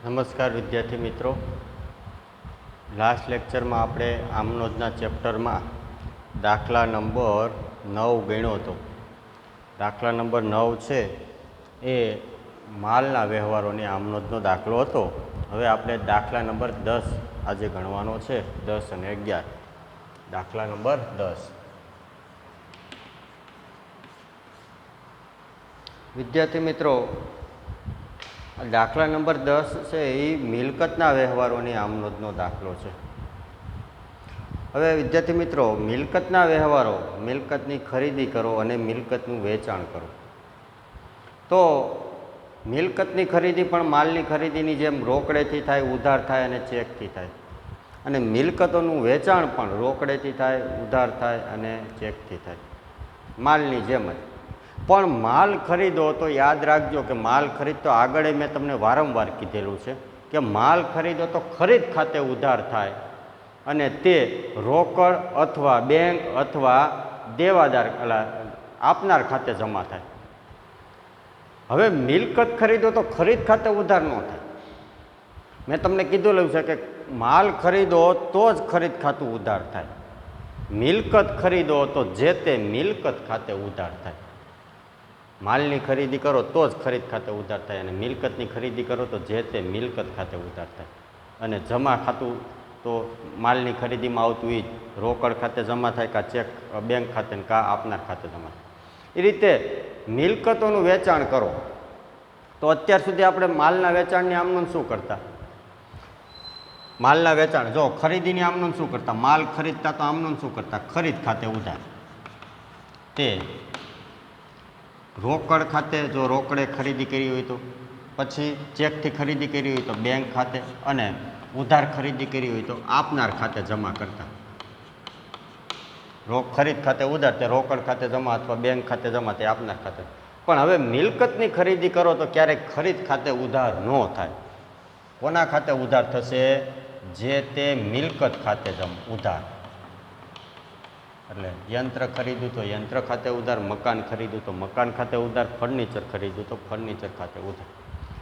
નમસ્કાર વિદ્યાર્થી મિત્રો, લાસ્ટ લેક્ચરમાં આપણે આમનોંધના ચેપ્ટરમાં દાખલા નંબર 9 ગણ્યો હતો. દાખલા નંબર 9 છે એ માલના વ્યવહારોની આમનોંધનો દાખલો હતો. હવે આપણે દાખલા નંબર 10 આજે ગણવાનો છે. 10 અને 11. દાખલા નંબર 10. વિદ્યાર્થી મિત્રો, દાખલા નંબર 10 છે એ મિલકતના વ્યવહારોની આમનોંધનો દાખલો છે. હવે વિદ્યાર્થી મિત્રો, મિલકતના વ્યવહારો, મિલકતની ખરીદી કરો અને મિલકતનું વેચાણ કરો. તો મિલકતની ખરીદી પણ માલની ખરીદીની જેમ રોકડેથી થાય, ઉધાર થાય અને ચેકથી થાય. અને મિલકતોનું વેચાણ પણ રોકડેથી થાય, ઉધાર થાય અને ચેકથી થાય, માલની જેમ જ. પણ માલ ખરીદો તો યાદ રાખજો કે માલ ખરીદતો આગળ મેં તમને વારંવાર કીધેલું છે કે માલ ખરીદો તો ખરીદ ખાતે ઉધાર થાય અને તે રોકડ અથવા બેંક અથવા દેવાદાર આપનાર ખાતે જમા થાય. હવે મિલકત ખરીદો તો ખરીદ ખાતે ઉધાર ન થાય. મેં તમને કીધેલું છે કે માલ ખરીદો તો જ ખરીદ ખાતું ઉધાર થાય. મિલકત ખરીદો તો જે તે મિલકત ખાતે ઉધાર થાય. માલની ખરીદી કરો તો જ ખરીદ ખાતે ઉધાર થાય અને મિલકતની ખરીદી કરો તો જે તે મિલકત ખાતે ઉધાર થાય. અને જમા ખાતું તો માલની ખરીદીમાં આવતું એ જ રોકડ ખાતે જમા થાય, કાં ચેક બેંક ખાતે કાં આપનાર ખાતે જમા થાય. એ રીતે મિલકતોનું વેચાણ કરો. તો અત્યાર સુધી આપણે માલના વેચાણની આમનોંધ શું કરતા? માલના વેચાણ, જો ખરીદીની આમનોંધ શું કરતા? માલ ખરીદતા તો આમનોંધ શું કરતા? ખરીદ ખાતે ઉધાર. તે રોકડ ખાતે જો રોકડે ખરીદી કરી હોય તો, પછી ચેકથી ખરીદી કરી હોય તો બેંક ખાતે, અને ઉધાર ખરીદી કરી હોય તો આપનાર ખાતે જમા કરતા. ખરીદ ખાતે ઉધાર તે રોકડ ખાતે જમા અથવા બેંક ખાતે જમા તે આપનાર ખાતે. પણ હવે મિલકતની ખરીદી કરો તો ક્યારેક ખરીદ ખાતે ઉધાર ન થાય. કોના ખાતે ઉધાર થશે? જે તે મિલકત ખાતે ઉધાર. એટલે યંત્ર ખરીદ્યું તો યંત્ર ખાતે ઉધાર, મકાન ખરીદ્યું તો મકાન ખાતે ઉધાર, ફર્નિચર ખરીદ્યું તો ફર્નિચર ખાતે ઉધાર.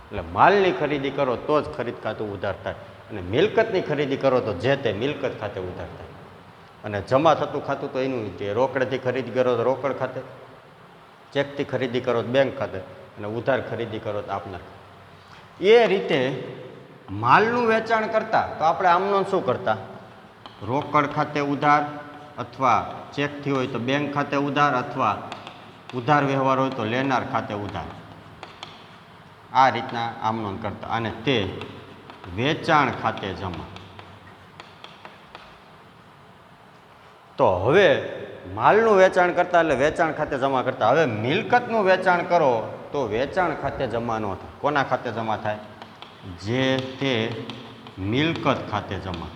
એટલે માલની ખરીદી કરો તો જ ખરીદ ખાતું ઉધાર થાય અને મિલકતની ખરીદી કરો તો જે તે મિલકત ખાતે ઉધાર થાય. અને જમા થતું ખાતું તો એનું જે રોકડથી ખરીદી કરો તો રોકડ ખાતે, ચેકથી ખરીદી કરો તો બેંક ખાતે, અને ઉધાર ખરીદી કરો તો આપનાર. એ રીતે માલનું વેચાણ કરતા તો આપણે આમનોંધ શું કરતા? રોકડ ખાતે ઉધાર, અથવા ચેકથી હોય તો બેંક ખાતે ઉધાર, અથવા ઉધાર વ્યવહાર હોય તો લેનાર ખાતે ઉધાર. આ રીતના આમનોંધ કરતા. અને તે વેચાણ ખાતે જમા. તો હવે માલનું વેચાણ કરતા એટલે વેચાણ ખાતે જમા કરતા. હવે મિલકતનું વેચાણ કરો તો વેચાણ ખાતે જમા ન થાય. કોના ખાતે જમા થાય? જે તે મિલકત ખાતે જમા.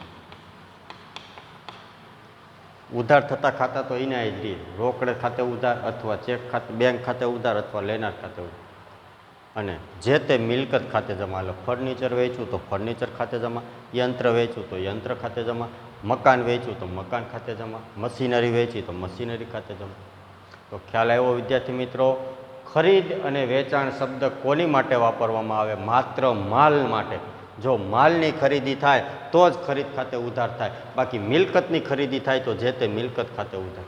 ઉધાર થતા ખાતા તો એના જ રહે. રોકડ ખાતે ઉધાર, અથવા ચેક ખાતે, બેંક ખાતે ઉધાર, અથવા લેનાર ખાતે ઉધાર. અને જે તે મિલકત ખાતે જમા. એટલે ફર્નિચર વેચવું તો ફર્નિચર ખાતે જમા, યંત્ર વેચવું તો યંત્ર ખાતે જમા, મકાન વેચવું તો મકાન ખાતે જમા, મશીનરી વેચી તો મશીનરી ખાતે જમા. તો ખ્યાલ આવ્યો વિદ્યાર્થી મિત્રો? ખરીદ અને વેચાણ શબ્દ કોની માટે વાપરવામાં આવે? માત્ર માલ માટે. જો માલની ખરીદી થાય તો જ ખરીદ ખાતે ઉધાર થાય. બાકી મિલકતની ખરીદી થાય તો જે તે મિલકત ખાતે ઉધાર.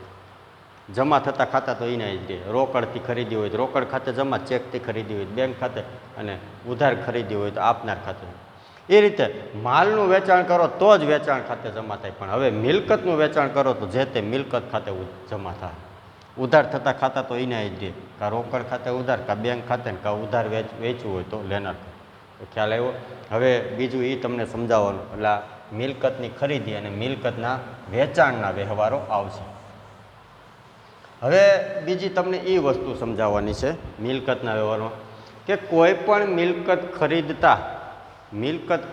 જમા થતા ખાતા તો એના જ રહે. રોકડથી ખરીદી હોય તો રોકડ ખાતે જમા, ચેકથી ખરીદી હોય તો બેંક ખાતે, અને ઉધાર ખરીદી હોય તો આપનાર ખાતે. એ રીતે માલનું વેચાણ કરો તો જ વેચાણ ખાતે જમા થાય. પણ હવે મિલકતનું વેચાણ કરો તો જે તે મિલકત ખાતે જમા થાય. ઉધાર થતા ખાતા તો એના જ રહે. કાં રોકડ ખાતે ઉધાર, કાં બેંક ખાતે, કાં ઉધાર વેચવું હોય તો લેનાર ખાતે. તો ખ્યાલ આવ્યો? હવે બીજું એ તમને સમજાવવાનું, એટલે મિલકતની ખરીદી અને મિલકતના વેચાણના વ્યવહારો આવશે. હવે બીજી તમને એ વસ્તુ સમજાવવાની છે મિલકતના વ્યવહારમાં, કે કોઈ પણ મિલકત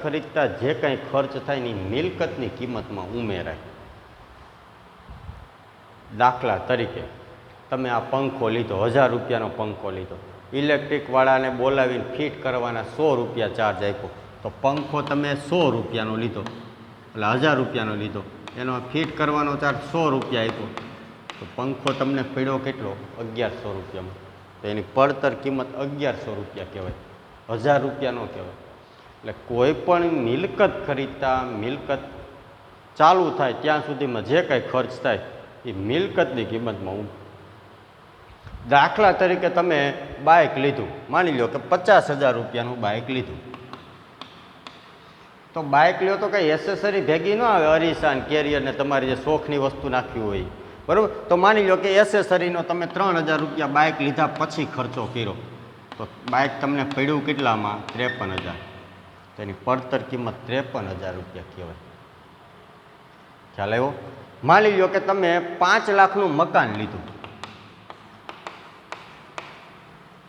ખરીદતા જે કંઈ ખર્ચ થાય ને મિલકતની કિંમતમાં ઉમેરાય. દાખલા તરીકે તમે આ પંખો લીધો, 1000 રૂપિયાનો પંખો લીધો, ઇલેક્ટ્રિકવાળાને બોલાવીને ફિટ કરવાના 100 રૂપિયા ચાર્જ આપ્યો. તો પંખો તમે 100 રૂપિયાનો લીધો, એટલે 1000 રૂપિયાનો લીધો, એનો ફિટ કરવાનો ચાર્જ 100 રૂપિયા આપ્યો. તો પંખો તમને પડ્યો કેટલો? 1100 રૂપિયામાં. તો એની પડતર કિંમત 1100 રૂપિયા કહેવાય, 1000 રૂપિયા ન કહેવાય. એટલે કોઈ પણ મિલકત ખરીદતા મિલકત ચાલુ થાય ત્યાં સુધીમાં જે કાંઈ ખર્ચ થાય એ મિલકતની કિંમતમાં દાખલા તરીકે તમે બાઇક લીધું, માની લો કે 50,000 રૂપિયાનું બાઇક લીધું, તો બાઇક લ્યો તો કંઈ એસેસરી ભેગી ન આવે, અરીસાન કેરિયર ને તમારી જે શોખની વસ્તુ નાખવી હોય, બરાબર. તો માની લો કે એસેસરીનો તમે 3,000 રૂપિયા બાઇક લીધા પછી ખર્ચો કર્યો, તો બાઇક તમને પડ્યું કેટલામાં? 53,000. તો એની પડતર કિંમત 53,000 રૂપિયા કહેવાય. ખ્યાલ આવ્યો? માની લો કે તમે 5 લાખનું મકાન લીધું,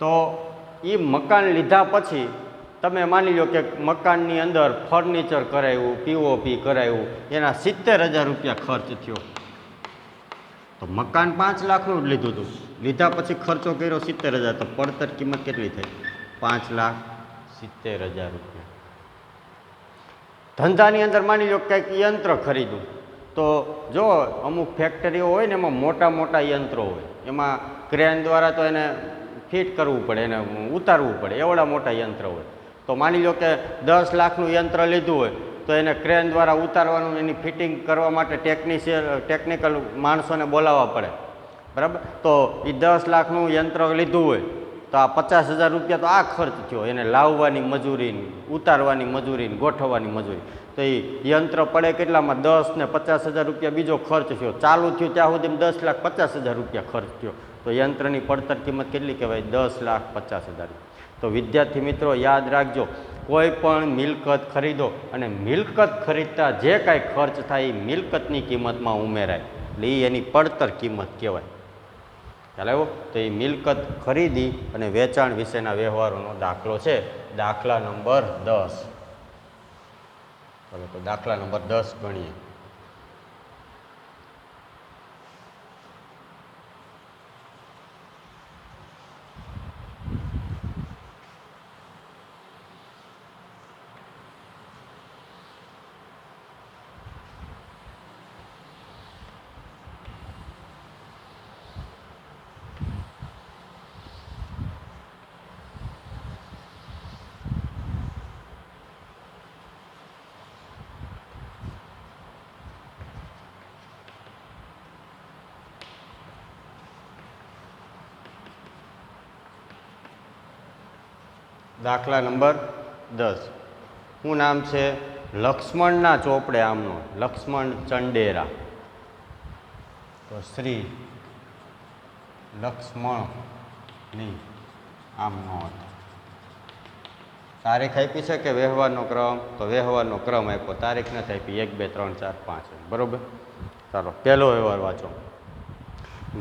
તો એ મકાન લીધા પછી તમે માની લો કે મકાનની અંદર ફર્નિચર કરાવ્યું, પીઓપી કરાવ્યું, એના 70,000 રૂપિયા ખર્ચ થયો. તો મકાન 5 લાખનું જ લીધું હતું, લીધા પછી ખર્ચો કર્યો 70,000, તો પડતર કિંમત કેટલી થઈ? 5,70,000 રૂપિયા. ધંધાની અંદર માની લો કંઈક યંત્ર ખરીદું, તો જો અમુક ફેક્ટરીઓ હોય ને એમાં મોટા મોટા યંત્રો હોય, એમાં ક્રેન દ્વારા તો એને ફિટ કરવું પડે, એને ઉતારવું પડે, એવડા મોટા યંત્ર હોય. તો માની લો કે 10 લાખનું યંત્ર લીધું હોય, તો એને ક્રેન દ્વારા ઉતારવાનું, એની ફિટિંગ કરવા માટે ટેકનિકલ માણસોને બોલાવવા પડે, બરાબર. તો એ 10 લાખનું યંત્ર લીધું હોય તો આ 50,000 રૂપિયા તો આ ખર્ચ થયો, એને લાવવાની મજૂરી, ઉતારવાની મજૂરી, ગોઠવવાની મજૂરી. તો એ યંત્ર પડે કેટલામાં? 10 ને 50,000 રૂપિયા બીજો ખર્ચ થયો. ચાલુ થયું ત્યાં સુધી 10,50,000 રૂપિયા ખર્ચ થયો. તો યંત્રની પડતર કિંમત કેટલી કહેવાય? 10,50,000. તો વિદ્યાર્થી મિત્રો યાદ રાખજો, કોઈ પણ મિલકત ખરીદો અને મિલકત ખરીદતા જે કાંઈ ખર્ચ થાય એ મિલકતની કિંમતમાં ઉમેરાય, એટલે એ એની પડતર કિંમત કહેવાય. ખ્યાલ આવ્યો? તો એ મિલકત ખરીદી અને વેચાણ વિશેના વ્યવહારોનો દાખલો છે, દાખલા નંબર 10. ચાલો તો દાખલા નંબર 10 ગણીએ. દાખલા નંબર 10. શું નામ છે? લક્ષ્મણના ચોપડે આમનો, લક્ષ્મણ ચંડેરા. તો શ્રી લક્ષ્મણની આમનો હતો. તારીખ આપી છે કે વ્યવહારનો ક્રમ? તો વ્યવહારનો ક્રમ આપ્યો, તારીખ નથી આપી. 1 2 3 4 5, બરોબર. ચાલો પહેલો વ્યવહાર વાંચો.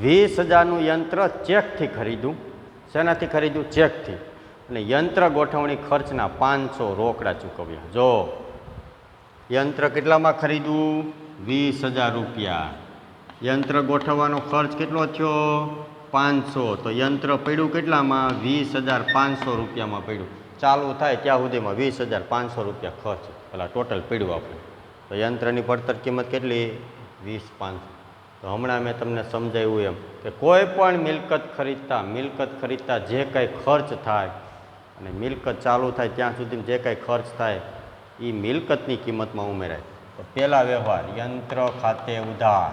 20,000નું યંત્ર ચેકથી ખરીદું. શેનાથી ખરીદ્યું? ચેકથી. અને યંત્ર ગોઠવણી ખર્ચના 500 રોકડા ચૂકવ્યા. જો યંત્ર કેટલામાં ખરીદવું? 20,000 રૂપિયા. યંત્ર ગોઠવવાનો ખર્ચ કેટલો થયો? 500. તો યંત્ર પડ્યું કેટલામાં? 20,500 રૂપિયામાં પડ્યું. ચાલુ થાય ત્યાં સુધીમાં 20,500 રૂપિયા ખર્ચ, પેલા ટોટલ પડ્યું આપણે. તો યંત્રની પડતર કિંમત કેટલી? 20,500. તો હમણાં મેં તમને સમજાવ્યું એમ કે કોઈ પણ મિલકત ખરીદતા જે કાંઈ ખર્ચ થાય અને મિલકત ચાલુ થાય ત્યાં સુધી જે કાંઈ ખર્ચ થાય એ મિલકતની કિંમતમાં ઉમેરાય. તો પહેલા વ્યવહાર, યંત્ર ખાતે ઉધાર.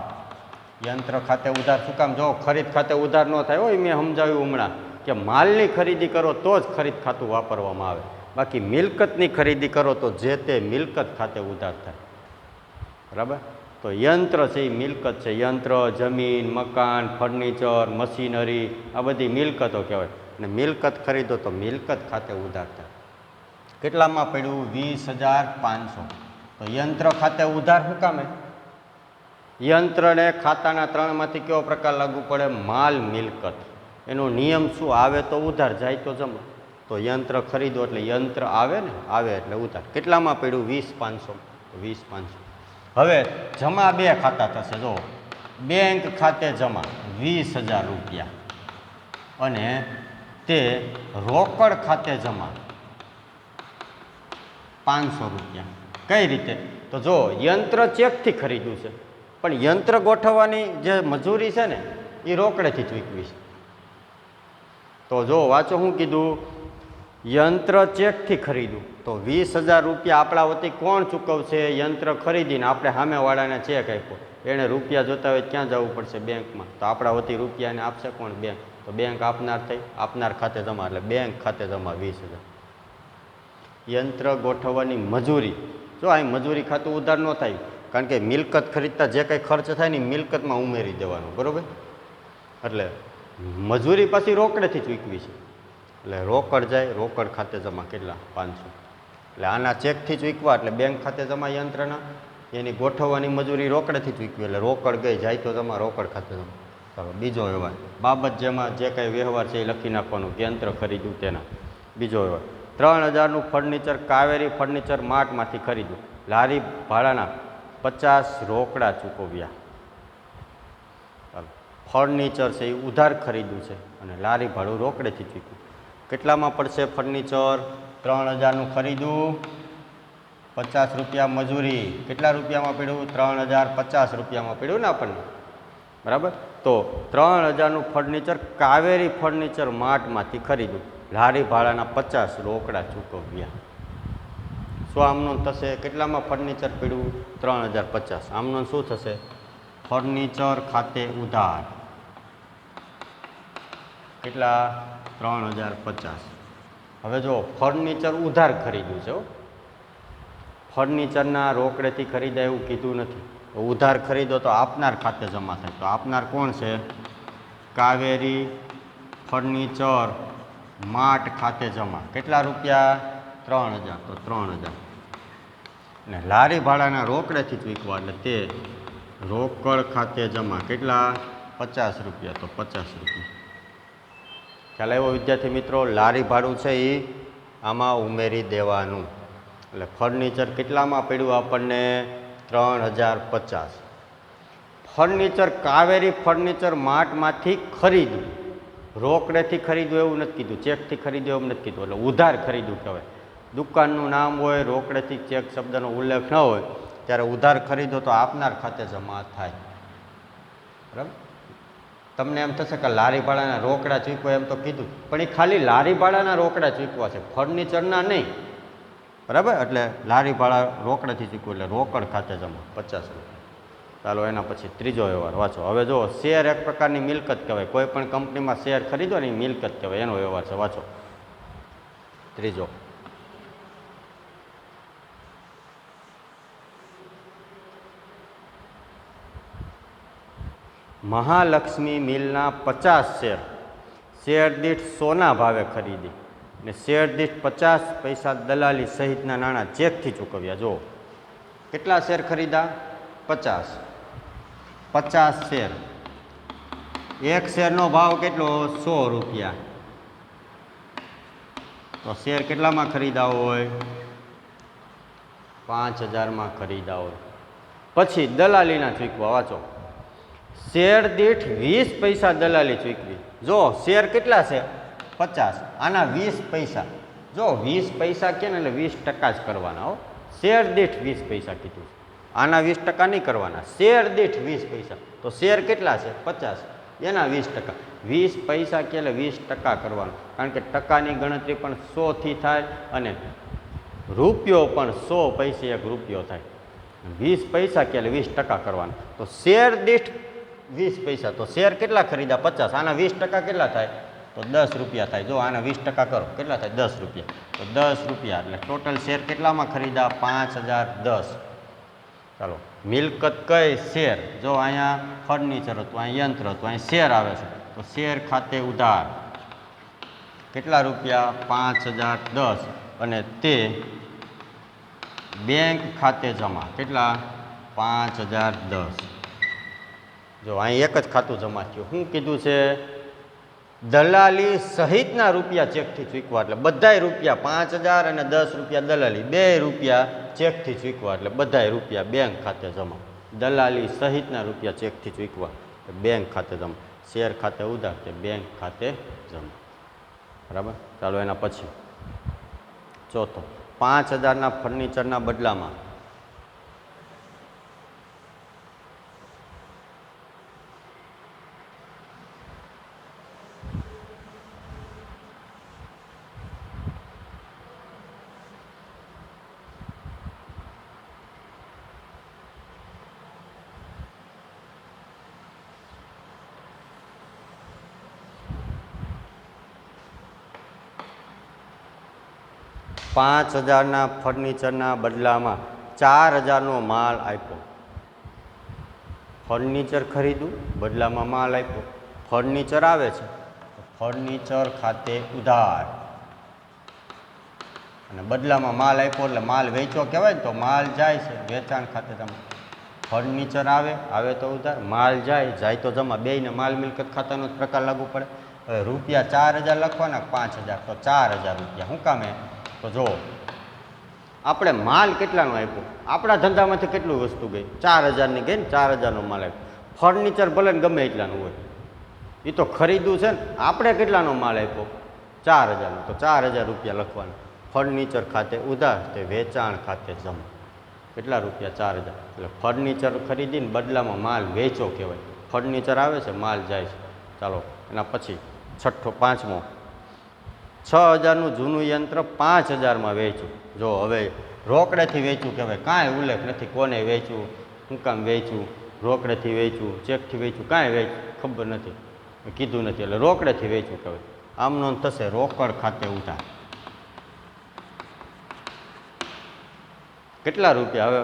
યંત્ર ખાતે ઉધાર શું કામ? જો ખરીદ ખાતે ઉધાર ન થાય હોય, મેં સમજાવ્યું હમણાં કે માલની ખરીદી કરો તો જ ખરીદ ખાતું વાપરવામાં આવે, બાકી મિલકતની ખરીદી કરો તો જે તે મિલકત ખાતે ઉધાર થાય, બરાબર. તો યંત્ર છે એ મિલકત છે. યંત્ર, જમીન, મકાન, ફર્નિચર, મશીનરી, આ બધી મિલકતો કહેવાય. અને મિલકત ખરીદો તો મિલકત ખાતે ઉધાર થાય. કેટલામાં પડ્યું? 20,500. તો યંત્ર ખાતે ઉધાર શું કામે? યંત્રને ખાતાના 3માંથી કેવો પ્રકાર લાગુ પડે? માલ મિલકત. એનો નિયમ શું? આવે તો ઉધાર, જાય તો જમા. તો યંત્ર ખરીદો એટલે યંત્ર આવે ને, આવે એટલે ઉધાર. કેટલામાં પડ્યું? 20,500. 20,500. હવે જમા 2 ખાતા થશે. જો બેંક ખાતે જમા 20,000 રૂપિયા અને તે રોકડ ખાતે જમા 500 રૂપિયા. કઈ રીતે? તો જો યંત્ર ચેકથી ખરીદ્યું છે, પણ યંત્ર ગોઠવવાની જે મજૂરી છે ને એ રોકડેથી ચૂકવી છે. તો જો વાંચો, શું કીધું? યંત્ર ચેકથી ખરીદવું તો 20,000 રૂપિયા આપણા વતી કોણ ચૂકવશે? યંત્ર ખરીદીને આપણે સામેવાળાને ચેક આપ્યો, એણે રૂપિયા જોતા હોય ક્યાં જવું પડશે? બેંકમાં. તો આપણા વતી રૂપિયાને આપશે કોણ? બેંક. તો બેંક આપનાર થઈ, આપનાર ખાતે જમા, એટલે બેંક ખાતે જમા 20,000. યંત્ર ગોઠવવાની મજૂરી, જો અહીં મજૂરી ખાતું ઉધાર ન થાય, કારણ કે મિલકત ખરીદતા જે કંઈ ખર્ચ થાય ને મિલકતમાં ઉમેરી દેવાનું, બરાબર? એટલે મજૂરી પાછી રોકડેથી ચૂકવી છે, એટલે રોકડ જાય, રોકડ ખાતે જમા કેટલા? 500. એટલે આના ચેકથી ચૂકવા એટલે બેંક ખાતે જમા યંત્રના, એની ગોઠવવાની મજૂરી રોકડેથી ચૂકવી એટલે રોકડ ગઈ, જાય તો જમા રોકડ ખાતે જમા. ચાલો બીજો વ્યવહાર, બાબત જેમાં જે કંઈ વ્યવહાર છે એ લખી નાખવાનું, યંત્ર ખરીદ્યું તેના. બીજો વ્યવહાર, 3,000નું ફર્નિચર કાવેરી ફર્નિચર માર્ટમાંથી ખરીદ્યું, લારી ભાડાના 50 રોકડા ચૂકવ્યા. ચાલો ફર્નિચર છે એ ઉધાર ખરીદ્યું છે અને લારી ભાડું રોકડેથી ચૂક્યું. કેટલામાં પડશે ફર્નિચર? 3,000નું ખરીદ્યું, 50 રૂપિયા મજૂરી, કેટલા રૂપિયામાં પડ્યું? 3,050 રૂપિયામાં પડ્યું ને આપણને, બરાબર? તો 3,000નું ફર્નિચર કાવેરી ફર્નિચર માર્ટમાંથી ખરીદ્યું, લારી ભાડાના 50 રોકડા ચૂકવ્યા. શું આમનું થશે? કેટલામાં ફર્નિચર પડ્યું? 3,050. આમનું શું થશે? ફર્નિચર ખાતે ઉધાર કેટલા? 3,050. હવે જો ફર્નિચર ઉધાર ખરીદ્યું છે, ફર્નિચરના રોકડેથી ખરીદાય એવું કીધું નથી. ઉધાર ખરીદો તો આપનાર ખાતે જમા થાય. તો આપનાર કોણ છે? કાવેરી ફર્નિચર માર્ટ ખાતે જમા. કેટલા રૂપિયા? 3,000. તો 3,000. ને લારી ભાડાના રોકડેથી ચૂકવા એટલે તે રોકડ ખાતે જમા. કેટલા? 50 રૂપિયા. તો 50 રૂપિયા. ખ્યાલ આવ્યો વિદ્યાર્થી મિત્રો? લારી ભાડું છે એ આમાં ઉમેરી દેવાનું. એટલે ફર્નિચર કેટલામાં પડ્યું આપણને? 3,050. ફર્નિચર કાવેરી ફર્નિચર માર્ટમાંથી ખરીદ્યું, રોકડેથી ખરીદ્યું એવું નથી કીધું, ચેકથી ખરીદ્યું એવું નથી કીધું, એટલે ઉધાર ખરીદ્યું કહેવાય. દુકાનનું નામ હોય, રોકડેથી ચેક શબ્દનો ઉલ્લેખ ન હોય ત્યારે ઉધાર ખરીદો તો આપનાર ખાતે જમા થાય, બરાબર? તમને એમ થશે કે લારી ભાડાના રોકડા ચૂકવો એમ તો કીધું, પણ એ ખાલી લારી ભાડાના રોકડા ચૂકવા છે, ફર્નિચરના નહીં, બરાબર? એટલે લારી ભાડા રોકડાથી ચૂકવું એટલે રોકડ ખાતે જમા 50 રૂપિયા. ચાલો એના પછી ત્રીજો વ્યવહાર વાંચો. હવે જો શેર એક પ્રકારની મિલકત કહેવાય, કોઈ પણ કંપનીમાં શેર ખરીદો ને એ મિલકત કહેવાય, એનો વ્યવહાર છે. વાંચો ત્રીજો. મહાલક્ષ્મી મિલના 50 શેર, શેર દીઠ 100ના ભાવે ખરીદી ને શેર દીઠ 50 પૈસા દલાલી સહિતના નાણાં ચેકથી ચૂકવ્યા. જો કેટલા શેર ખરીદા? 50. 50 શેર, એક શેરનો ભાવ કેટલો? 100 રૂપિયા. તો શેર કેટલામાં ખરીદા હોય? 5,000માં ખરીદા હોય. પછી દલાલીના ચૂકવા. વાંચો, શેર દીઠ 20 પૈસા દલાલી ચૂકવી. જો શેર કેટલા છે? 50, આના 20 પૈસા. જો 20 પૈસા કે ને એટલે 20% જ કરવાના હો. શેર દીઠ 20 પૈસા કીધું, આના 20% નહીં કરવાના. શેર દીઠ 20 પૈસા. તો શેર કેટલા છે? 50, એના 20%. 20 પૈસા કે એટલે 20% કરવાનું, કારણ કે ટકાની ગણતરી પણ 100થી થાય અને રૂપિયો પણ 100 પૈસે એક રૂપિયો થાય. 20 પૈસા કે એટલે 20% કરવાનું. તો શેર દીઠ 20 પૈસા. તો શેર કેટલા ખરીદા? 50, આના 20% કેટલા થાય? તો 10 રૂપિયા થાય. જો આના 20% કરો કેટલા થાય? 10 રૂપિયા. તો 10 રૂપિયા એટલે ટોટલ શેર કેટલામાં ખરીદા? 5,010. ચાલો મિલકત કઈ? શેર. જો અહીંયા ફર્નિચર હતું, અહીં યંત્ર હતું, અહીં શેર આવે છે. તો શેર ખાતે ઉધાર કેટલા રૂપિયા? 5,010 અને તે બેંક ખાતે જમા. કેટલા? 5,010. જો અહીં એક જ ખાતું જમા થયું. શું કીધું છે? દલાલી સહિતના રૂપિયા ચેકથી ચૂકવા. એટલે બધાય રૂપિયા 5,000 અને 10 રૂપિયા દલાલી, 2 રૂપિયા ચેકથી ચૂકવા. એટલે બધાય રૂપિયા બેંક ખાતે જમા. દલાલી સહિતના રૂપિયા ચેકથી ચૂકવા, બેંક ખાતે જમા. શેર ખાતે ઉધાર, તે બેંક ખાતે જમા, બરાબર? ચાલો એના પછી ચોથો, 5,000ના ફર્નિચરના બદલામાં 5,000ના ફર્નિચરના બદલામાં 4,000નો માલ આપ્યો. ફર્નિચર ખરીદું, બદલામાં માલ આપ્યો. ફર્નિચર આવે છે, ફર્નિચર ખાતે ઉધાર અને બદલામાં માલ આપ્યો એટલે માલ વેચો કહેવાય ને, તો માલ જાય છે વેચાણ ખાતે જમા. ફર્નિચર આવે તો ઉધાર, માલ જાય તો જમા. બેયને માલ મિલકત ખાતાનો જ પ્રકાર લાગુ પડે. હવે રૂપિયા 4,000 લખવાના, 5,000 તો 4,000 રૂપિયા. શું કામે? તો જો આપણે માલ કેટલાનો આપ્યો, આપણા ધંધામાંથી કેટલું વસ્તુ ગઈ? 4,000ની ગઈ ને, 4,000નો માલ આપ્યો. ફર્નિચર ભલે ને ગમે એટલાનું હોય, એ તો ખરીદવું છે ને. આપણે કેટલાનો માલ આપ્યો? 4,000નો, તો 4,000 રૂપિયા લખવાના. ફર્નિચર ખાતે ઉધાર, તે વેચાણ ખાતે જમા. કેટલા રૂપિયા? 4,000. એટલે ફર્નિચર ખરીદીને બદલામાં માલ વેચો કહેવાય. ફર્નિચર આવે છે, માલ જાય છે. ચાલો એના પછી છઠ્ઠો, પાંચમો, 6,000નું જૂનું યંત્ર 5,000માં વેચ્યું. જો હવે રોકડેથી વેચવું કહેવાય, કાંઈ ઉલ્લેખ નથી કોને વેચવું, શું કામ વેચવું, રોકડેથી વેચવું, ચેકથી વેચવું, કાંઈ ખબર નથી, કીધું નથી, એટલે રોકડેથી વેચવું કહેવાય. આમ નોંધ થશે રોકડ ખાતે ઉધાર. કેટલા રૂપિયા? હવે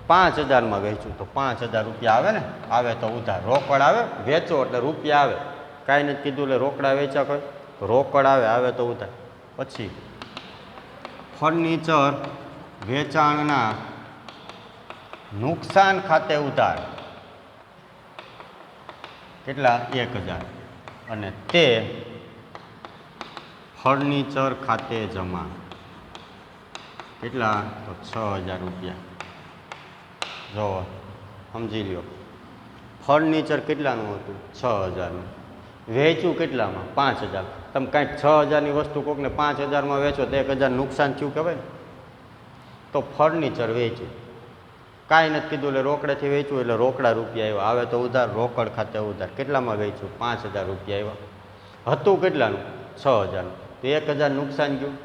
5,000માં વેચું તો 5,000 રૂપિયા આવે ને, આવે તો ઉધાર. રોકડ આવે, વેચો એટલે રૂપિયા આવે, કાંઈ નથી કીધું એટલે રોકડા વેચ્યા કોઈ, રોકડ આવે તો ઉધાર. પછી ફર્નિચર વેચાણના નુકસાન ખાતે ઉધાર. કેટલા? 1,000. અને તે ફર્નિચર ખાતે જમા. કેટલા? તો 6,000 રૂપિયા. જો સમજી લ્યો, ફર્નિચર કેટલાનું હતું? 6,000નું. વેચ્યું કેટલામાં? 5,000. તમે કાંઈક 6,000ની વસ્તુ કોકને 5,000માં વેચો તો 1,000 નુકસાન થયું કહેવાય ને. તો ફર્નિચર વેચ્યું, કાંઈ નથી કીધું એટલે રોકડેથી વેચવું એટલે રોકડા રૂપિયા આવ્યા. આવે તો ઉધાર, રોકડ ખાતે ઉધાર. કેટલામાં વેચ્યું? 5,000 રૂપિયા આવ્યા. હતું કેટલાનું? 6,000નું. તો 1,000 નુકસાન ગયું.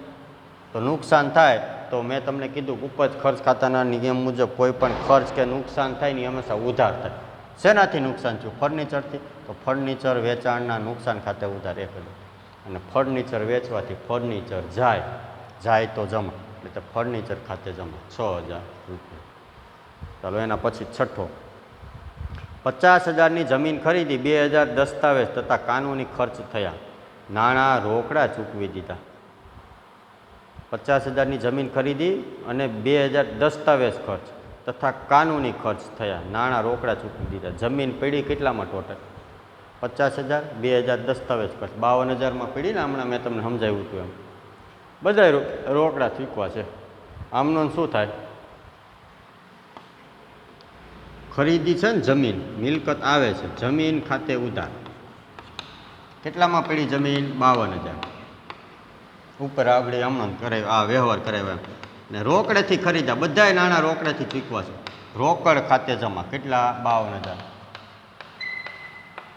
તો નુકસાન થાય તો મેં તમને કીધું ઉપજ ખર્ચ ખાતાના નિયમ મુજબ કોઈ પણ ખર્ચ કે નુકસાન થાય ને હંમેશા ઉધાર થાય. શેનાથી નુકસાન થયું? ફર્નિચરથી. તો ફર્નિચર વેચાણના નુકસાન ખાતે ઉધાર 1,000. અને ફર્નિચર વેચવાથી ફર્નિચર જાય તો જમા, એટલે ફર્નિચર ખાતે જમા 6,000 રૂપિયા. ચાલો એના પછી છઠ્ઠો, 50,000ની જમીન ખરીદી, 2,000 દસ્તાવેજ તથા કાનૂની ખર્ચ થયા, નાણાં રોકડા ચૂકવી દીધા. 50,000ની જમીન ખરીદી અને 2,000 દસ્તાવેજ ખર્ચ તથા કાનૂની ખર્ચ થયા, નાણાં રોકડા ચૂકવી દીધા. જમીન પડી કેટલામાં ટોટલ? 50,000, 2,000 દસ્તાવેજ ખર્ચ, 52,000માં પડી ને. હમણાં મેં તમને સમજાવ્યું હતું એમ. બધા રોકડા ચૂકવા છે. આમનો શું થાય? ખરીદી છે ને, જમીન મિલકત આવે છે, જમીન ખાતે ઉધાર. કેટલામાં પડી જમીન? 52,000. ઉપર આગળ હમણાં કરે આ વ્યવહાર કરાવ્યા ને રોકડેથી ખરીદ્યા. બધાય નાણાં રોકડેથી ચૂકવા છે. રોકડ ખાતે જમા. કેટલા? 52,000.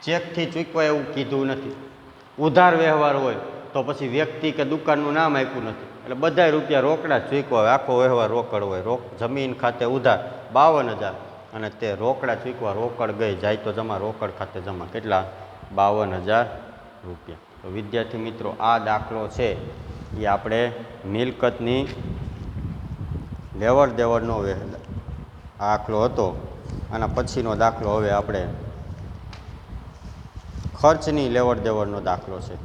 ચેકથી ચૂકવા એવું કીધું નથી. ઉધાર વ્યવહાર હોય તો પછી વ્યક્તિ કે દુકાનનું નામ આપ્યું નથી, એટલે બધાય રૂપિયા રોકડા જ ચૂકવા હોય. આખો વ્યવહાર રોકડ હોય. જમીન ખાતે ઉધાર 52,000 અને તે રોકડા ચૂકવા, રોકડ ગઈ જાય તો જમા, રોકડ ખાતે જમા. કેટલા? 52,000 રૂપિયા. તો વિદ્યાર્થી મિત્રો, આ દાખલો છે એ આપણે મિલકતની લેવડ દેવડનો દાખલો હતો. આના પછીનો દાખલો હવે આપણે ખર્ચની લેવડ દેવડનો દાખલો છે.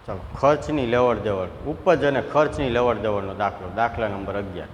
ચાલો, ખર્ચની લેવડ દેવડ, ઉપજ અને ખર્ચની લેવડ દેવડનો દાખલો, દાખલા નંબર 11.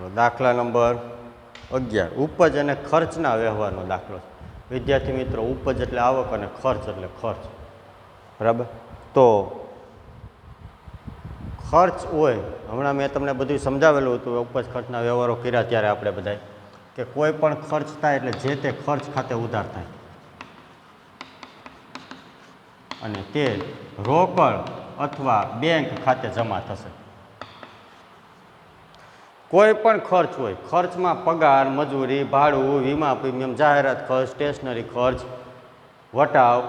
ચલો દાખલા નંબર 11 ઉપજ અને ખર્ચના વ્યવહારનો દાખલો છે. વિદ્યાર્થી મિત્રો, ઉપજ એટલે આવક અને ખર્ચ એટલે ખર્ચ. બરાબર. તો ખર્ચ હોય, હમણાં મેં તમને બધું સમજાવેલું હતું ઉપજ ખર્ચના વ્યવહારો કર્યા ત્યારે આપણે બધાય કે કોઈ પણ ખર્ચ થાય એટલે જે તે ખર્ચ ખાતે ઉધાર થાય અને તે રોકડ અથવા બેંક ખાતે જમા થશે. કોઈ પણ ખર્ચ હોય, ખર્ચમાં પગાર, મજૂરી, ભાડું, વીમા પ્રીમિયમ, જાહેરાત ખર્ચ, સ્ટેશનરી ખર્ચ, વટાવ,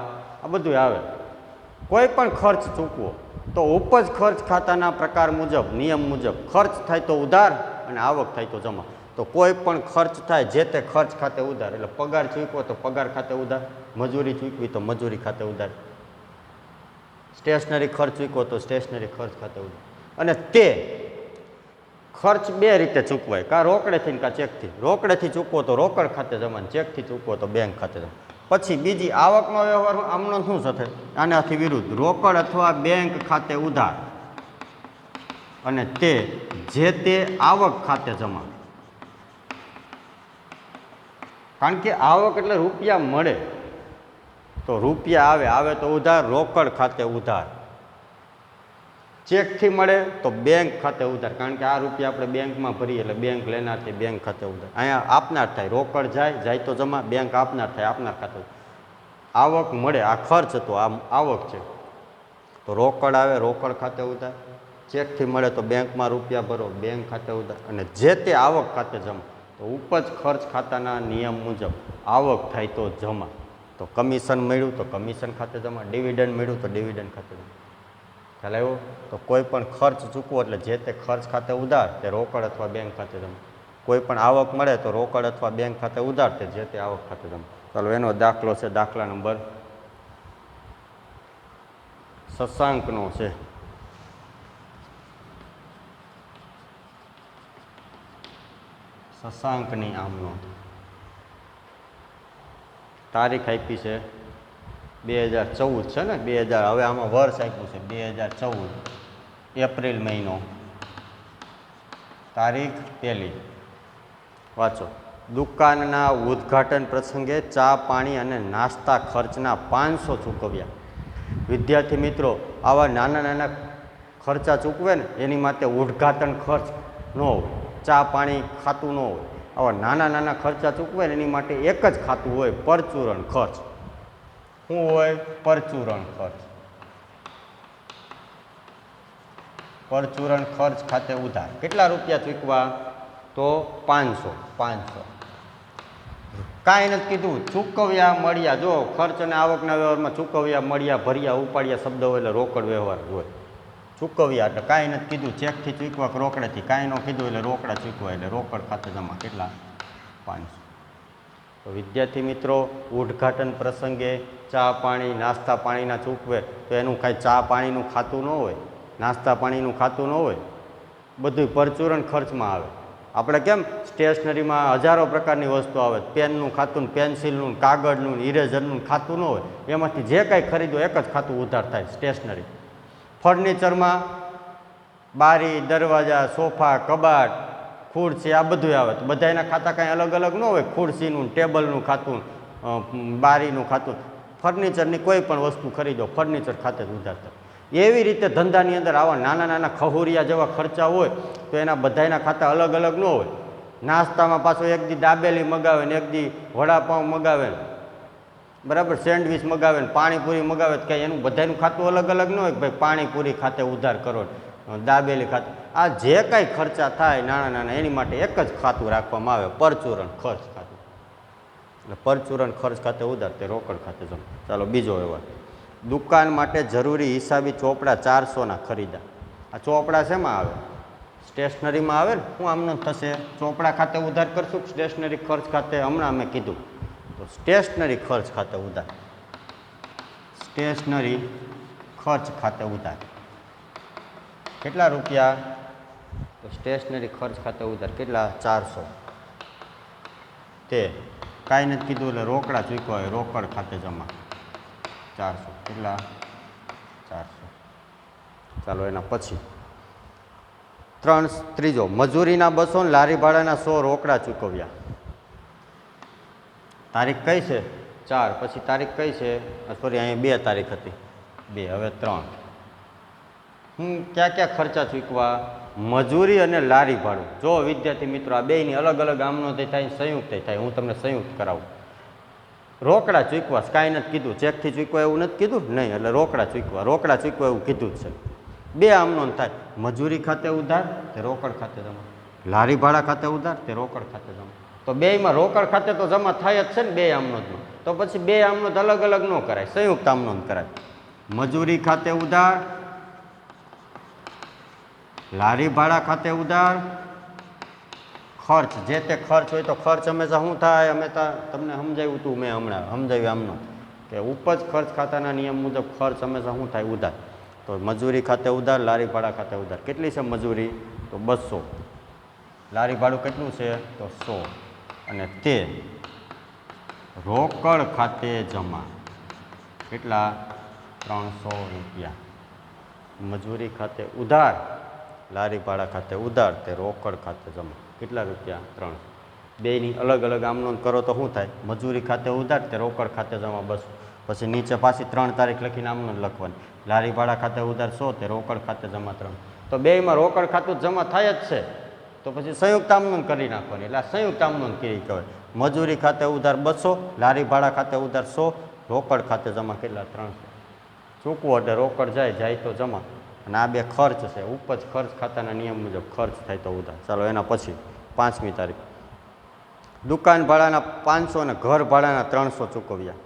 આ બધું આવે. કોઈ પણ ખર્ચ ચૂકવો તો ઉપજ ખર્ચ ખાતાના પ્રકાર મુજબ, નિયમ મુજબ ખર્ચ થાય તો ઉધાર અને આવક થાય તો જમા. તો કોઈ પણ ખર્ચ થાય જે તે ખર્ચ ખાતે ઉધાર, એટલે પગાર ચૂકવો તો પગાર ખાતે ઉધાર, મજૂરી ચૂકવી તો મજૂરી ખાતે ઉધાર, સ્ટેશનરી ખર્ચ ચૂકવો તો સ્ટેશનરી ખર્ચ ખાતે ઉધાર. અને તે ખર્ચ બે રીતે ચૂકવાય, કાં રોકડેથી કાં ચેકથી. રોકડેથી ચૂકવો તો રોકડ ખાતે જમા, ચેકથી ચૂકવો તો બેંક ખાતે જમા. પછી બીજી આવકનો વ્યવહાર, આમનો શું થશે? આનાથી વિરુદ્ધ, રોકડ અથવા બેંક ખાતે ઉધાર અને તે જે તે આવક ખાતે જમા. કારણ કે આવક એટલે રૂપિયા મળે તો રૂપિયા આવે તો ઉધાર, રોકડ ખાતે ઉધાર. ચેકથી મળે તો બેંક ખાતે ઉધાર, કારણ કે આ રૂપિયા આપણે બેંકમાં ભરીએ એટલે બેંક લેનારથી બેંક ખાતે ઉધાર. અહીંયા આપનાર થાય, રોકડ જાય તો જમા, બેંક આપનાર થાય, આપનાર ખાતે. આવક મળે, આ ખર્ચ હતો, આ આવક છે તો રોકડ આવે, રોકડ ખાતે ઉધાર. ચેકથી મળે તો બેંકમાં રૂપિયા ભરો, બેંક ખાતે ઉધાર. અને જે તે આવક ખાતે જમા. તો ઉપજ ખર્ચ ખાતાના નિયમ મુજબ આવક થાય તો જમા. તો કમિશન મળ્યું તો કમિશન ખાતે જમા, ડિવિડન્ડ મળ્યું તો ડિવિડન્ડ ખાતે જમા. ખ્યાલ આવ્યો? તો કોઈ પણ ખર્ચ ચૂકવો એટલે જે તે ખર્ચ ખાતે ઉધાર, તે રોકડ અથવા બેંક ખાતે જમા. કોઈ પણ આવક મળે તો રોકડ અથવા બેંક ખાતે ઉધાર, તે જે તે આવક ખાતે જમા. ચાલો એનો દાખલો છે, દાખલા નંબર શશાંકનો છે. શશાંકની આમનો તારીખ આપી છે 2014 છે ને, 2000, હવે આમાં વર્ષ આપ્યું છે 2014, એપ્રિલ મહિનો, તારીખ 1. વાંચો. દુકાનના ઉદ્ઘાટન પ્રસંગે ચા, પાણી અને નાસ્તા ખર્ચના 500 ચૂકવ્યા. વિદ્યાર્થી મિત્રો, આવા નાના નાના ખર્ચા ચૂકવે ને એની માટે ઉદ્ઘાટન ખર્ચ ન હોય, ચા પાણી ખાતું ન હોય. આવા નાના નાના ખર્ચા ચૂકવે ને એની માટે એક જ ખાતું હોય, પરચુરણ ખર્ચ. શું હોય? પરચુરણ ખર્ચ. પરચુરણ ખર્ચ ખાતે ઉધાર. કેટલા રૂપિયા ચૂકવા? તો 500. કાંઈ નથી કીધું, ચૂકવ્યા મળ્યા. જો ખર્ચ અને આવકના વ્યવહારમાં ચૂકવ્યા મળ્યા, ભર્યા, ઉપાડ્યા શબ્દ હોય એટલે રોકડ વ્યવહાર હોય. ચૂકવ્યા એટલે કાંઈ નથી કીધું, ચેકથી ચૂકવા કે રોકડેથી, કાંઈ ન કીધું એટલે રોકડા ચૂકવા, એટલે રોકડ ખાતે જમા. કેટલા? 500. તો વિદ્યાર્થી મિત્રો, ઉદ્ઘાટન પ્રસંગે ચા, પાણી, નાસ્તા પાણીના ચૂકવે તો એનું કાંઈ ચા પાણીનું ખાતું ન હોય, નાસ્તા પાણીનું ખાતું ન હોય, બધું પરચુરણ ખર્ચમાં આવે. આપણે કેમ સ્ટેશનરીમાં હજારો પ્રકારની વસ્તુ આવે, પેનનું ખાતું, પેન્સિલનું, કાગળનું, ઇરેઝરનું ખાતું ન હોય, એમાંથી જે કાંઈ ખરીદો એક જ ખાતું ઉધાર થાય, સ્ટેશનરી. ફર્નિચરમાં બારી, દરવાજા, સોફા, કબાટ, ખુરશી, આ બધું આવે તો બધાના ખાતા કાંઈ અલગ અલગ ન હોય. ખુરશીનું, ટેબલનું ખાતું, બારીનું ખાતું. ફર્નિચરની કોઈ પણ વસ્તુ ખરીદો, ફર્નિચર ખાતે જ ઉધાર થાય. એવી રીતે ધંધાની અંદર આવા નાના નાના ખહુરિયા જેવા ખર્ચા હોય તો એના બધાના ખાતા અલગ અલગ ન હોય. નાસ્તામાં પાછો એક દી દાબેલી મગાવે ને એક દી વડાપાઉં મગાવે ને, બરાબર, સેન્ડવિચ મગાવે ને પાણીપુરી મગાવે તો કંઈ એનું બધાનું ખાતું અલગ અલગ ન હોય કે ભાઈ પાણીપુરી ખાતે ઉધાર કરો, દાબેલી ખાતે. આ જે કાંઈ ખર્ચા થાય નાના નાના એની માટે એક જ ખાતું રાખવામાં આવે, પરચુરણ ખર્ચ ખાતું. એટલે પરચુરણ ખર્ચ ખાતે ઉધાર, તે રોકડ ખાતે જમા. ચાલો બીજો વ્યવહાર. દુકાન માટે જરૂરી હિસાબી ચોપડા 400ના ખરીદા. આ ચોપડા શેમાં આવે? સ્ટેશનરીમાં આવે ને. શું આમનો થશે? ચોપડા ખાતે ઉધાર કરશું, સ્ટેશનરી ખર્ચ ખાતે? હમણાં મેં કીધું તો સ્ટેશનરી ખર્ચ ખાતે ઉધાર. સ્ટેશનરી ખર્ચ ખાતે ઉધાર. કેટલા રૂપિયા? તો સ્ટેશનરી ખર્ચ ખાતે ઉધાર કેટલા? 400. તે કાંઈ નથી કીધું એટલે રોકડા ચૂકવા હોય, રોકડ ખાતે જમા. 400. કેટલા? 400. ચાલો એના પછી ત્રીજો મજૂરીના 200 ને લારી ભાડાના 100 રોકડા ચૂકવ્યા. તારીખ કઈ છે? 4. પછી તારીખ કઈ છે? સોરી, અહીંયા 2 તારીખ હતી. 2, હવે 3. ક્યાં ક્યાં ખર્ચા ચૂકવા? મજૂરી અને લારી ભાડું. જો વિદ્યાર્થી મિત્રો, આ બેયની અલગ અલગ આમનોંધ થાય, સંયુક્ત થાય. હું તમને સંયુક્ત કરાવું. રોકડા ચૂકવા કાંઈ નથી કીધું. ચેકથી ચૂકવા એવું નથી કીધું નહીં, એટલે રોકડા ચૂકવા એવું કીધું જ છે. 2 આમનોંધ થાય. મજૂરી ખાતે ઉધાર તે રોકડ ખાતે જમા, લારી ભાડા ખાતે ઉધાર તે રોકડ ખાતે જમા. તો બેયમાં રોકડ ખાતે તો જમા થાય જ છે ને 2 આમનોંધમાં. તો પછી 2 આમનોંધ અલગ અલગ ન કરાય, સંયુક્ત આમનોંધ કરાય. મજૂરી ખાતે ઉધાર, લારી ભાડા ખાતે ઉધાર, ખર્ચ જે તે ખર્ચ હોય તો ખર્ચ હંમેશા શું થાય? અમે તમને સમજાવ્યું હતું, મેં હમણાં સમજાવ્યું આમનો કે ઉપજ ખર્ચ ખાતાના નિયમ મુજબ ખર્ચ હંમેશા શું થાય? ઉધાર. તો મજૂરી ખાતે ઉધાર, લારી ભાડા ખાતે ઉધાર. કેટલી છે મજૂરી? તો 200. લારી ભાડું કેટલું છે? તો 100. અને તે રોકડ ખાતે જમા. કેટલા? 300 રૂપિયા. મજૂરી ખાતે ઉધાર, લારી ભાડા ખાતે ઉધાર તે રોકડ ખાતે જમા. કેટલા રૂપિયા? 300. બેયની અલગ અલગ આમનોંધ કરો તો શું થાય? મજૂરી ખાતે ઉધાર તે રોકડ ખાતે જમા 200. પછી નીચે પાછી 3 તારીખ લખીને આમનોંધ લખવાની. લારી ભાડા ખાતે ઉધાર 100 તે રોકડ ખાતે જમા 300. તો બેયમાં રોકડ ખાતું જમા થાય જ છે. તો પછી સંયુક્ત આમનોંધ કરી નાખવાની, એટલે સંયુક્ત આમનોંધ કેવી કહેવાય? મજૂરી ખાતે ઉધાર 200, લારી ભાડા ખાતે ઉધાર 100, રોકડ ખાતે જમા કેટલા? 300. ચૂકવો એટલે રોકડ જાય તો જમા. અને આ 2 ખર્ચ છે. ઉપજ ખર્ચ ખાતાના નિયમ મુજબ ખર્ચ થાય તો ઉધાર. ચાલો એના પછી 5મી તારીખ. દુકાન ભાડાના 500 અને ઘર ભાડાના 300 ચૂકવ્યા.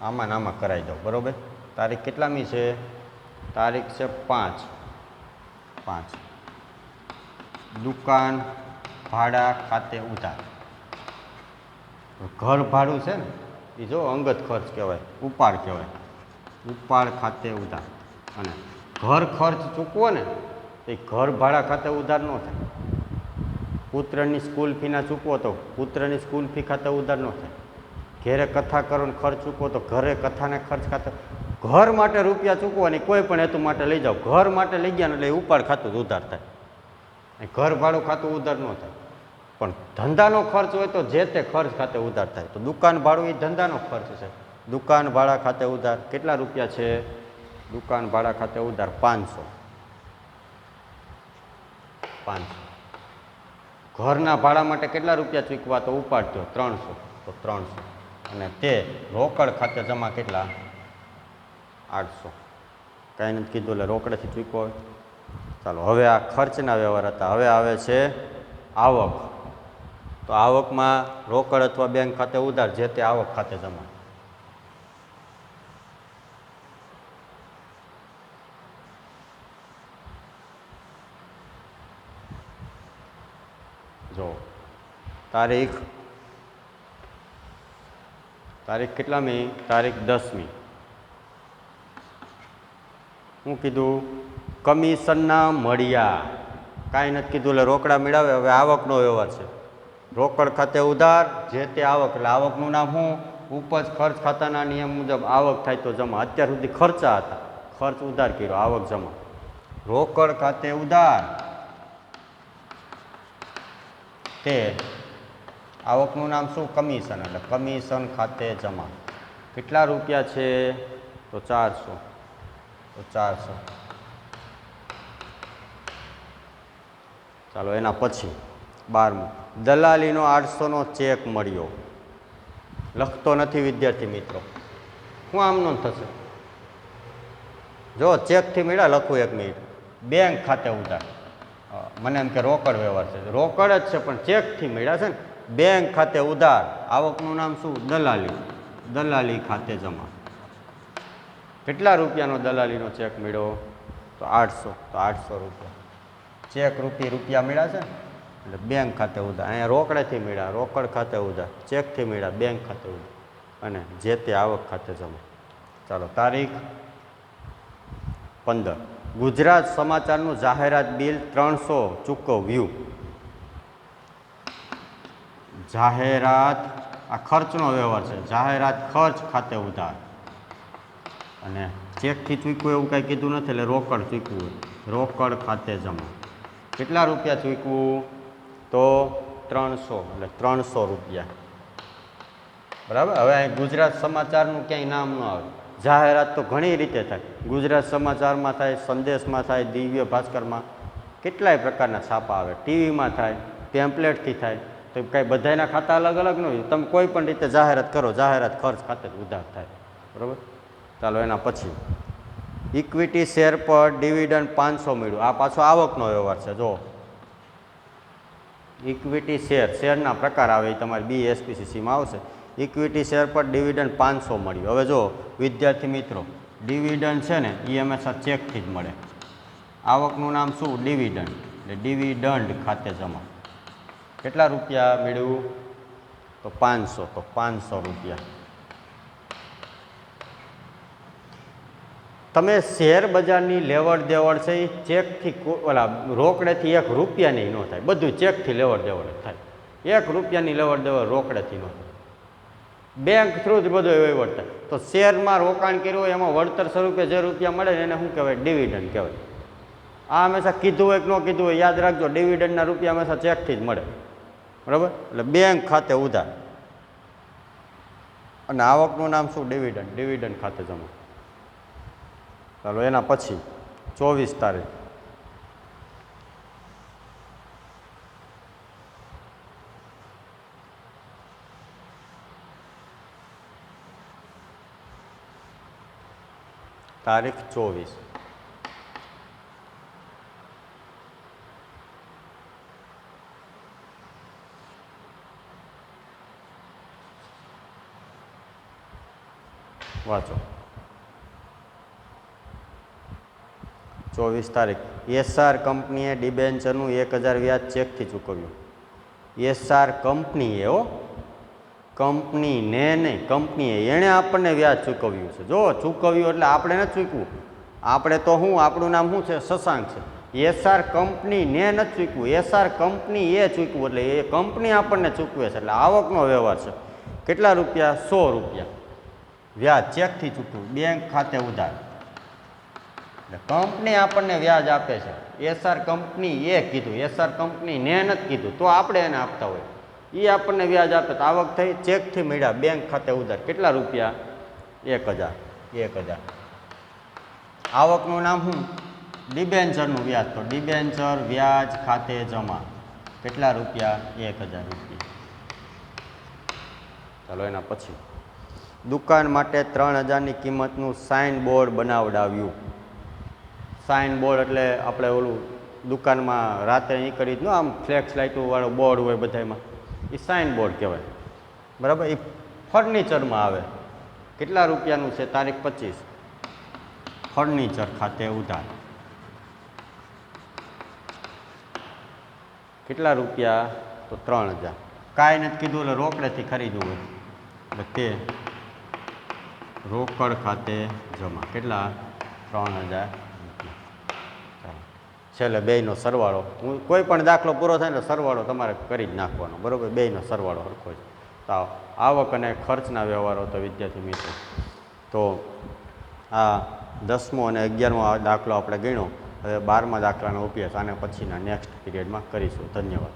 આમાં કરાવી દો, બરોબર. તારીખ કેટલામી છે? તારીખ છે 5. દુકાન ભાડા ખાતે ઉધાર. ઘર ભાડું છે ને એ જો અંગત ખર્ચ કહેવાય, ઉપાડ કહેવાય. ઉપાડ ખાતે ઉધાર. અને ઘર ખર્ચ ચૂકવો ને તો એ ઘર ભાડા ખાતે ઉધાર ન થાય. પુત્રની સ્કૂલ ફીના ચૂકવો તો પુત્રની સ્કૂલ ફી ખાતે ઉધાર ન થાય. ઘેરે કથા કરો ને ખર્ચ ચૂકવો તો ઘરે કથાને ખર્ચ ખાતે. ઘર માટે રૂપિયા ચૂકવાની, કોઈ પણ હેતુ માટે લઈ જાઓ, ઘર માટે લઈ ગયા ને એટલે ઉપાડ ખાતું જ ઉધાર થાય. ઘર ભાડું ખાતું ઉધાર ન થાય. પણ ધંધાનો ખર્ચ હોય તો જે તે ખર્ચ ખાતે ઉધાર થાય. તો દુકાન ભાડું એ ધંધાનો ખર્ચ છે. દુકાન ભાડા ખાતે ઉધાર કેટલા રૂપિયા છે? દુકાન ભાડા ખાતે ઉધાર 500. ઘરના ભાડા માટે કેટલા રૂપિયા ચૂકવા? તો ઉપાડજો 300. તો 300. અને તે રોકડ ખાતે જમા કેટલા? 800. કાંઈ નથી કીધું એટલે રોકડેથી ચૂકવો હોય. ચાલો હવે આ ખર્ચના વ્યવહાર હતા. હવે આવે છે આવક. તો આવકમાં રોકડ અથવા બેંક ખાતે ઉધાર, જે તે આવક ખાતે જમા. જો તારીખ કેટલામી? તારીખ 10મી. શું કીધું? કમિશનના મળ્યા. કાંઈ નથી કીધું એટલે રોકડા મેળવે. હવે આવકનો વ્યવહાર છે. રોકડ ખાતે ઉધાર, જે તે આવક. એટલે આવકનું નામ શું? ઉપજ ખર્ચ ખાતાના નિયમ મુજબ આવક થાય તો જમા. અત્યાર સુધી ખર્ચા હતા, ખર્ચ ઉધાર કર્યો, આવક જમા. રોકડ ખાતે ઉધાર તે આવકનું નામ શું? કમિશન. એટલે કમિશન ખાતે જમા. કેટલા રૂપિયા છે? તો 400. તો 400. ચાલો એના પછી 12મું. દલાલીનો 800નો ચેક મળ્યો. લખતો નથી વિદ્યાર્થી મિત્રો. શું આમનો થશે? જો ચેકથી મળ્યા લખું 1 મિનિટ. બેંક ખાતે ઉધાર. મને એમ કે રોકડ વ્યવહાર છે. રોકડ જ છે પણ ચેકથી મળ્યા છે ને. બેંક ખાતે ઉધાર. આવકનું નામ શું? દલાલી. દલાલી ખાતે જમા. કેટલા રૂપિયાનો દલાલીનો ચેક મળ્યો? તો 800. તો 800 રૂપિયા. ચેક રૂપિયા મળ્યા છે ને એટલે બેંક ખાતે ઉધાર. અહીંયા રોકડેથી મળ્યા, રોકડ ખાતે ઉધાર. ચેકથી મળ્યા, બેંક ખાતે ઉધાર. અને જે તે આવક ખાતે જમા. ચાલો તારીખ 15. ગુજરાત સમાચારનું જાહેરાત બિલ 300 ચૂકવ્યું. જાહેરાત આ ખર્ચનો વ્યવહાર છે. જાહેરાત ખર્ચ ખાતે ઉધાર. અને ચેકથી ચૂકવું એવું કાંઈ કીધું નથી, એટલે રોકડ ચૂકવું હોય, રોકડ ખાતે જમા. કેટલા રૂપિયા ચૂકવું? તો 300, એટલે 300 રૂપિયા. બરાબર. હવે અહીં ગુજરાત સમાચારનું ક્યાંય નામ ન આવે. જાહેરાત તો ઘણી રીતે થાય. ગુજરાત સમાચારમાં થાય, સંદેશમાં થાય, દિવ્ય ભાસ્કરમાં, કેટલાય પ્રકારના છાપા આવે, ટીવીમાં થાય, ટેમ્પલેટથી થાય. તો કાંઈ બધાના ખાતા અલગ અલગ ન હોય. તમે કોઈ પણ રીતે જાહેરાત કરો, જાહેરાત ખર્ચ ખાતે ઉધાર થાય. બરાબર. ચાલો એના પછી ઇક્વિટી શેર પર ડિવિડન્ડ 500 મળ્યું. આ પાછો આવકનો વ્યવહાર છે. જો ઇક્વિટી શેર, શેરના પ્રકાર આવે એ તમારે BSPCCમાં આવશે. ઇક્વિટી શેર પર ડિવિડન્ડ 500 મળ્યું. હવે જો વિદ્યાર્થી મિત્રો, ડિવિડન્ડ છે ને એ હંમેશા ચેકથી જ મળે. આવકનું નામ શું? ડિવિડન્ડ. એટલે ડિવિડન્ડ ખાતે જમા. કેટલા રૂપિયા મળ્યું? તો 500. તો 500 રૂપિયા. તમે શેર બજારની લેવડ દેવડ છે એ ચેકથી, ઓલા રોકડેથી 1 રૂપિયાની ન થાય. બધું ચેકથી લેવડ દેવડ થાય. 1 રૂપિયાની લેવડ દેવડ રોકડેથી ન થાય. બેંક થ્રુ જ બધો વહીવટ થાય. તો શેરમાં રોકાણ કર્યું હોય એમાં વળતર સ્વરૂપે જે રૂપિયા મળે એને શું કહેવાય? ડિવિડન્ડ કહેવાય. આ હંમેશા કીધું હોય કે ન કીધું હોય યાદ રાખજો, ડિવિડન્ડના રૂપિયા હંમેશા ચેકથી જ મળે. બરાબર. એટલે બેંક ખાતે ઉધાર. અને આવકનું નામ શું? ડિવિડન્ડ. ડિવિડન્ડ ખાતે જમા. ચાલો એના પછી 24 તારીખ. તારીખ 24. વાંચો. 24 તારીખ. એસઆર કંપનીએ ડિબેન્ચરનું 1000 વ્યાજ ચેકથી ચૂકવ્યું. એસઆર કંપનીએ, હો, કંપનીને નહીં, કંપનીએ, એણે આપણને વ્યાજ ચૂકવ્યું છે. જો ચૂકવ્યું એટલે આપણે નથી ચૂકવું. આપણે તો શું, આપણું નામ શું છે? શશાંક છે. એસઆર કંપનીને નથી ચૂકવું, એસઆર કંપની એ ચૂકવું. એટલે એ કંપની આપણને ચૂકવે છે. એટલે આવકનો વ્યવહાર છે. કેટલા રૂપિયા? 100 રૂપિયા. વ્યાજ ચેકથી ચૂકવ્યું, બેંક ખાતે ઉધાર. એટલે કંપની આપણને વ્યાજ આપે છે. એસઆર કંપની એ કીધું, એસઆર કંપની ને નથી કીધું, તો આપણે એને આપતા હોય. એ આપણને વ્યાજ આપે તો આવક થઈ, ચેકથી મળ્યા, બેંક ખાતે ઉધાર. કેટલા રૂપિયા? 1000. 1000. આવકનું નામ શું? ડિબેન્ચરનું વ્યાજ. તો ડિબેન્ચર વ્યાજ ખાતે જમા. કેટલા રૂપિયા? 1000 રૂપિયા. ચાલો એના પછી દુકાન માટે 3000ની કિંમતનું સાઇન બોર્ડ બનાવડાવ્યું. સાઇન બોર્ડ એટલે આપણે ઓલું દુકાનમાં રાતે નીકળી જ આમ ફ્લેક્સ લાઇટો વાળો બોર્ડ હોય બધામાં, એ સાઇન બોર્ડ કહેવાય. બરાબર. એ ફર્નિચરમાં આવે. કેટલા રૂપિયાનું છે? તારીખ 25. ફર્નિચર ખાતે ઉધાર. કેટલા રૂપિયા? તો 3000. કાંઈ નથી કીધું એટલે રોકડેથી ખરીદવું હોય એટલે તે રોકડ ખાતે જમા. કેટલા? 3000. છેલ્લે બેયનો સરવાળો. હું કોઈ પણ દાખલો પૂરો થાય ને સરવાળો તમારે કરી જ નાખવાનો. બરાબર. બેયનો સરવાળો સરખો છે. તો આવક અને ખર્ચના વ્યવહારો તો વિદ્યાર્થી મિત્રો, તો આ 10મો અને 11મો દાખલો આપણે ગણ્યો. હવે 12મા દાખલાનો અભ્યાસ આને પછીના નેક્સ્ટ પીરિયડમાં કરીશું. ધન્યવાદ.